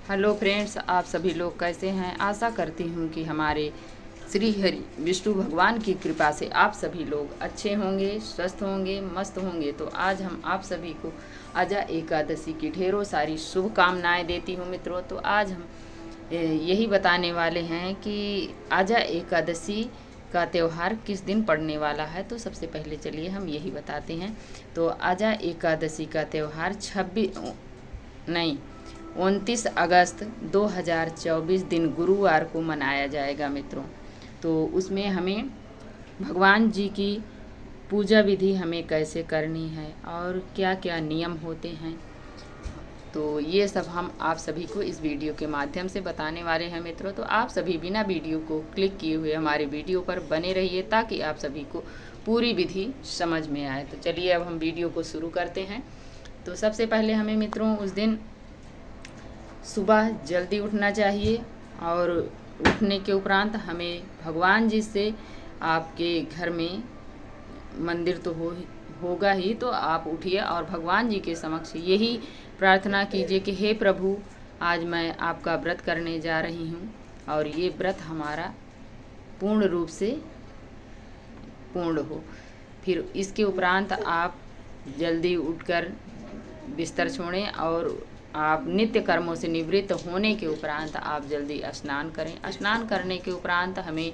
Hello friends, आप सभी लोग कैसे हैं। आशा करती हूँ कि हमारे श्री हरि विष्णु भगवान की कृपा से आप सभी लोग अच्छे होंगे, स्वस्थ होंगे, मस्त होंगे। तो आज हम आप सभी को आजा एकादशी की ढेरों सारी शुभकामनाएं देती हूँ मित्रों। तो आज हम यही बताने वाले हैं कि आजा एकादशी का त्यौहार किस दिन पड़ने वाला है। तो सबसे पहले चलिए हम यही बताते हैं। तो आजा एकादशी का त्यौहार 29 अगस्त 2024 दिन गुरुवार को मनाया जाएगा मित्रों। तो उसमें हमें भगवान जी की पूजा विधि हमें कैसे करनी है और क्या क्या नियम होते हैं, तो ये सब हम आप सभी को इस वीडियो के माध्यम से बताने वाले हैं मित्रों। तो आप सभी बिना वीडियो को क्लिक किए हुए हमारे वीडियो पर बने रहिए ताकि आप सभी को पूरी विधि समझ में आए। तो चलिए अब हम वीडियो को शुरू करते हैं। तो सबसे पहले हमें मित्रों उस दिन सुबह जल्दी उठना चाहिए और उठने के उपरांत हमें भगवान जी से, आपके घर में मंदिर तो होगा ही, तो आप उठिए और भगवान जी के समक्ष यही प्रार्थना कीजिए कि हे प्रभु, आज मैं आपका व्रत करने जा रही हूँ और ये व्रत हमारा पूर्ण रूप से पूर्ण हो। फिर इसके उपरांत आप जल्दी उठकर बिस्तर छोड़ें और आप नित्य कर्मों से निवृत्त होने के उपरांत आप जल्दी स्नान करें। स्नान करने के उपरांत हमें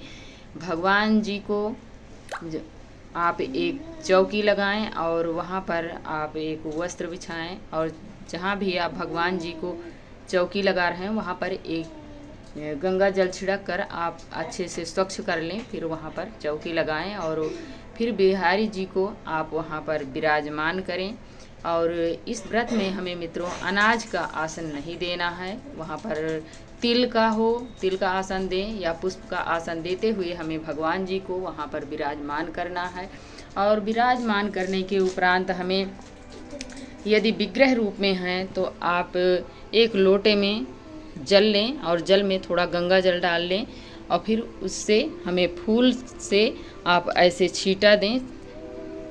भगवान जी को आप एक चौकी लगाएं और वहाँ पर आप एक वस्त्र बिछाएं और जहाँ भी आप भगवान जी को चौकी लगा रहे हैं वहाँ पर एक गंगा जल छिड़क कर आप अच्छे से स्वच्छ कर लें। फिर वहाँ पर चौकी लगाएं और फिर बिहारी जी को आप वहाँ पर विराजमान करें। और इस व्रत में हमें मित्रों अनाज का आसन नहीं देना है, वहाँ पर तिल का आसन दें या पुष्प का आसन देते हुए हमें भगवान जी को वहाँ पर विराजमान करना है। और विराजमान करने के उपरांत हमें, यदि विग्रह रूप में हैं तो आप एक लोटे में जल लें और जल में थोड़ा गंगा जल डाल लें और फिर उससे हमें फूल से आप ऐसे छींटा दें,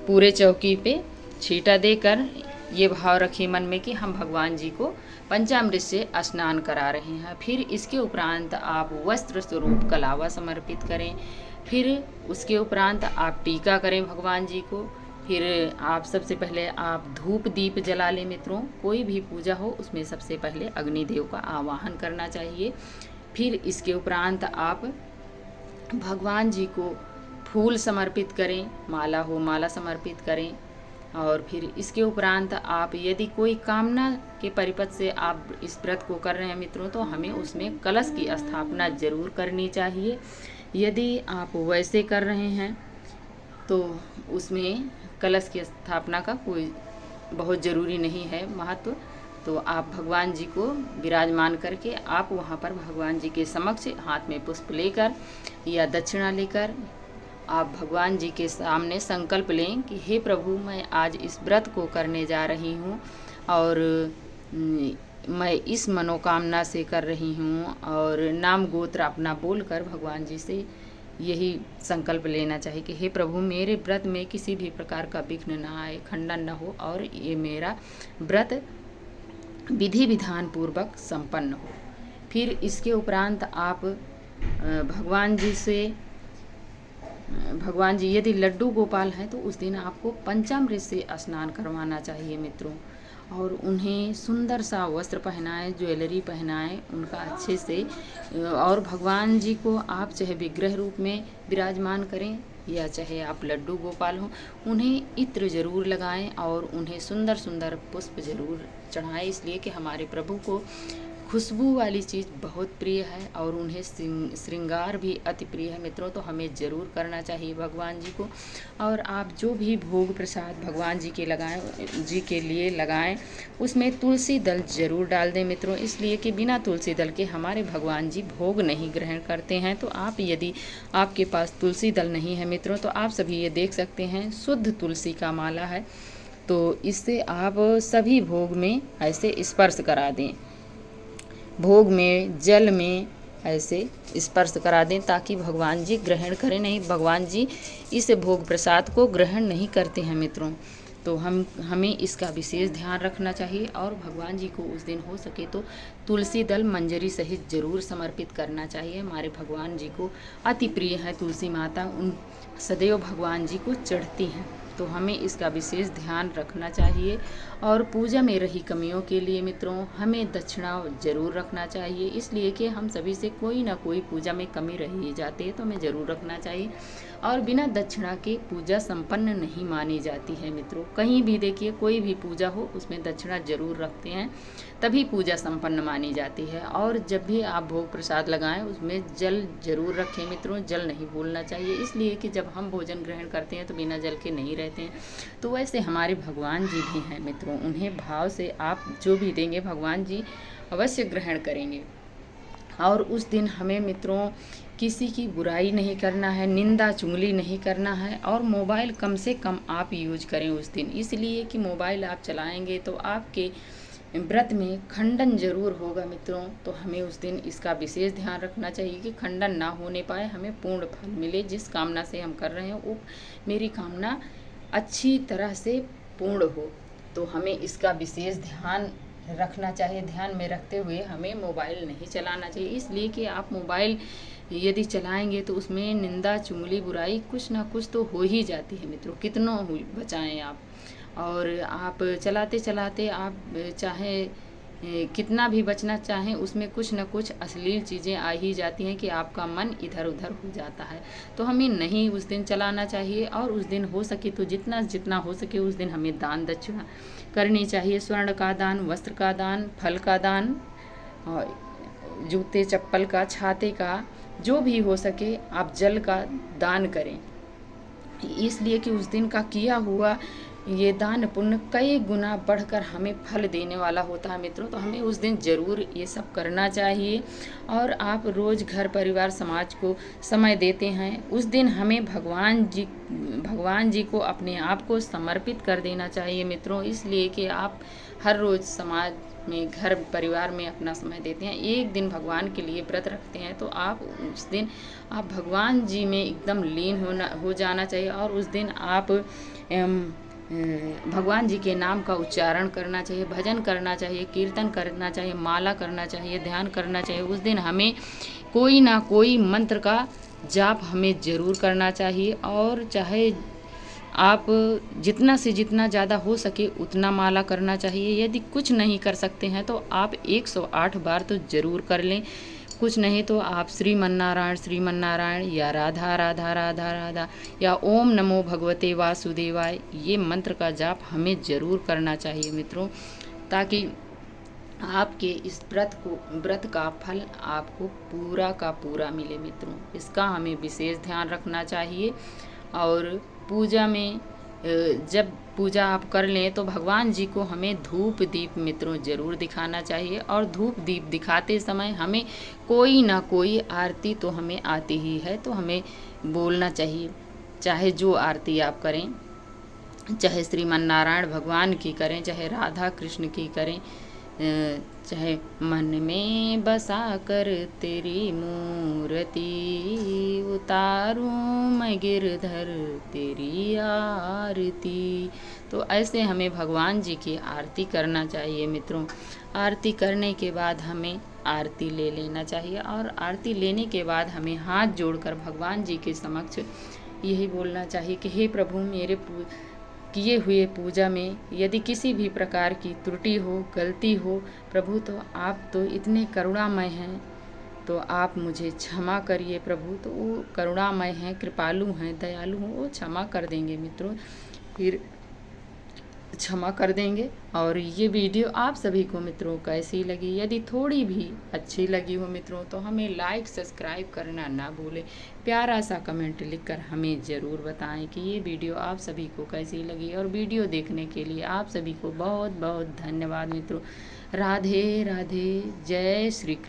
पूरे चौकी पे छींटा देकर ये भाव रखिए मन में कि हम भगवान जी को पंचामृत से स्नान करा रहे हैं। फिर इसके उपरांत आप वस्त्र स्वरूप कलावा समर्पित करें। फिर उसके उपरांत आप टीका करें भगवान जी को। फिर आप सबसे पहले आप धूप दीप जला लें मित्रों। कोई भी पूजा हो उसमें सबसे पहले अग्निदेव का आवाहन करना चाहिए। फिर इसके उपरांत आप भगवान जी को फूल समर्पित करें, माला हो माला समर्पित करें। और फिर इसके उपरांत आप यदि कोई कामना के परिपथ से आप इस व्रत को कर रहे हैं मित्रों, तो हमें उसमें कलश की स्थापना जरूर करनी चाहिए। यदि आप वैसे कर रहे हैं तो उसमें कलश की स्थापना का कोई बहुत ज़रूरी नहीं है महत्व। तो आप भगवान जी को विराजमान करके आप वहाँ पर भगवान जी के समक्ष हाथ में पुष्प लेकर या दक्षिणा लेकर आप भगवान जी के सामने संकल्प लें कि हे प्रभु, मैं आज इस व्रत को करने जा रही हूँ और मैं इस मनोकामना से कर रही हूँ। और नाम गोत्र अपना बोलकर भगवान जी से यही संकल्प लेना चाहिए कि हे प्रभु, मेरे व्रत में किसी भी प्रकार का विघ्न ना आए, खंडन न हो और ये मेरा व्रत विधि विधान पूर्वक संपन्न हो। फिर इसके उपरांत आप भगवान जी यदि लड्डू गोपाल हैं तो उस दिन आपको पंचामृत से स्नान करवाना चाहिए मित्रों। और उन्हें सुंदर सा वस्त्र पहनाएं, ज्वेलरी पहनाएं उनका अच्छे से। और भगवान जी को आप चाहे विग्रह रूप में विराजमान करें या चाहे आप लड्डू गोपाल हों, उन्हें इत्र जरूर लगाएं और उन्हें सुंदर सुंदर पुष्प जरूर चढ़ाएं, इसलिए कि हमारे प्रभु को खुशबू वाली चीज़ बहुत प्रिय है और उन्हें श्रृंगार भी अति प्रिय है मित्रों। तो हमें ज़रूर करना चाहिए भगवान जी को। और आप जो भी भोग प्रसाद भगवान जी के लिए लगाएं उसमें तुलसी दल ज़रूर डाल दें मित्रों, इसलिए कि बिना तुलसी दल के हमारे भगवान जी भोग नहीं ग्रहण करते हैं। तो आप यदि आपके पास तुलसी दल नहीं है मित्रों, तो आप सभी ये देख सकते हैं शुद्ध तुलसी का माला है, तो इससे आप सभी भोग में ऐसे स्पर्श करा दें, भोग में जल में ऐसे स्पर्श करा दें ताकि भगवान जी ग्रहण करें। नहीं, भगवान जी इस भोग प्रसाद को ग्रहण नहीं करते हैं मित्रों। तो हमें इसका विशेष ध्यान रखना चाहिए। और भगवान जी को उस दिन हो सके तो तुलसी दल मंजरी सहित ज़रूर समर्पित करना चाहिए। हमारे भगवान जी को अति प्रिय है तुलसी माता, उन सदैव भगवान जी को चढ़ती हैं, तो हमें इसका विशेष ध्यान रखना चाहिए। और पूजा में रही कमियों के लिए मित्रों हमें दक्षिणा ज़रूर रखना चाहिए, इसलिए कि हम सभी से कोई ना कोई पूजा में कमी रह ही जाती है, तो हमें ज़रूर रखना चाहिए। और बिना दक्षिणा के पूजा संपन्न नहीं मानी जाती है मित्रों। कहीं भी देखिए कोई भी पूजा हो उसमें दक्षिणा ज़रूर रखते हैं, तभी पूजा संपन्न मानी जाती है। और जब भी आप भोग प्रसाद लगाएं उसमें जल जरूर रखें मित्रों, जल नहीं भूलना चाहिए, इसलिए कि जब हम भोजन ग्रहण करते हैं तो बिना जल के नहीं रहते हैं। तो वैसे हमारे भगवान जी भी हैं मित्रों, उन्हें भाव से आप जो भी देंगे भगवान जी अवश्य ग्रहण करेंगे। और उस दिन हमें मित्रों किसी की बुराई नहीं करना है, निंदा चुगली नहीं करना है। और मोबाइल कम से कम आप यूज करें उस दिन, इसलिए कि मोबाइल आप चलाएंगे तो आपके व्रत में खंडन जरूर होगा मित्रों। तो हमें उस दिन इसका विशेष ध्यान रखना चाहिए कि खंडन ना होने पाए, हमें पूर्ण फल मिले। जिस कामना से हम कर रहे हैं वो मेरी कामना अच्छी तरह से पूर्ण हो, तो हमें इसका विशेष ध्यान रखना चाहिए। ध्यान में रखते हुए हमें मोबाइल नहीं चलाना चाहिए, इसलिए कि आप मोबाइल यदि चलाएंगे तो उसमें निंदा चुगली बुराई कुछ ना कुछ तो हो ही जाती है मित्रों, कितनों बचाएं आप। और आप चलाते चलाते आप चाहे कितना भी बचना चाहें उसमें कुछ न कुछ अश्लील चीज़ें आ ही जाती हैं कि आपका मन इधर उधर हो जाता है। तो हमें नहीं उस दिन चलाना चाहिए। और उस दिन हो सके तो जितना हो सके उस दिन हमें दान दक्षिणा करनी चाहिए। स्वर्ण का दान, वस्त्र का दान, फल का दान, जूते चप्पल का, छाते का, जो भी हो सके आप जल का दान करें, इसलिए कि उस दिन का किया हुआ ये दान पुण्य कई गुना बढ़कर हमें फल देने वाला होता है मित्रों। तो हमें उस दिन ज़रूर ये सब करना चाहिए। और आप रोज़ घर परिवार समाज को समय देते हैं, उस दिन हमें भगवान जी को अपने आप को समर्पित कर देना चाहिए मित्रों, इसलिए कि आप हर रोज़ समाज में घर परिवार में अपना समय देते हैं, एक दिन भगवान के लिए व्रत रखते हैं, तो आप उस दिन आप भगवान जी में एकदम लीन हो जाना चाहिए। और उस दिन आप भगवान जी के नाम का उच्चारण करना चाहिए, भजन करना चाहिए, कीर्तन करना चाहिए, माला करना चाहिए, ध्यान करना चाहिए। उस दिन हमें कोई ना कोई मंत्र का जाप हमें ज़रूर करना चाहिए। और चाहे आप जितना से जितना ज़्यादा हो सके उतना माला करना चाहिए। यदि कुछ नहीं कर सकते हैं तो आप 108 बार तो ज़रूर कर लें, कुछ नहीं तो आप श्रीमन्नारायण या राधा राधा राधा राधा या ओम नमो भगवते वासुदेवाय, ये मंत्र का जाप हमें ज़रूर करना चाहिए मित्रों, ताकि आपके इस व्रत का फल आपको पूरा का पूरा मिले मित्रों। इसका हमें विशेष ध्यान रखना चाहिए। और पूजा में जब पूजा आप कर लें तो भगवान जी को हमें धूप दीप मित्रों ज़रूर दिखाना चाहिए। और धूप दीप दिखाते समय हमें कोई ना कोई आरती तो हमें आती ही है, तो हमें बोलना चाहिए, चाहे जो आरती आप करें, चाहे श्रीमन्नारायण भगवान की करें, चाहे राधा कृष्ण की करें, चाहे मन में बसा कर तेरी मूर्ति उतारूं मैं गिरधर तेरी आरती। तो ऐसे हमें भगवान जी की आरती करना चाहिए मित्रों। आरती करने के बाद हमें आरती ले लेना चाहिए। और आरती लेने के बाद हमें हाथ जोड़कर भगवान जी के समक्ष यही बोलना चाहिए कि हे प्रभु, मेरे किए हुए पूजा में यदि किसी भी प्रकार की त्रुटि हो, गलती हो प्रभु, तो आप तो इतने करुणामय हैं, तो आप मुझे क्षमा करिए प्रभु। तो वो करुणामय हैं, कृपालु हैं, दयालु हैं, वो क्षमा कर देंगे मित्रों, फिर क्षमा कर देंगे। और ये वीडियो आप सभी को मित्रों कैसी लगी, यदि थोड़ी भी अच्छी लगी हो मित्रों तो हमें लाइक सब्सक्राइब करना ना भूलें। प्यारा सा कमेंट लिखकर हमें ज़रूर बताएं कि ये वीडियो आप सभी को कैसी लगी। और वीडियो देखने के लिए आप सभी को बहुत बहुत धन्यवाद मित्रों। राधे राधे, जय श्री कृष्ण।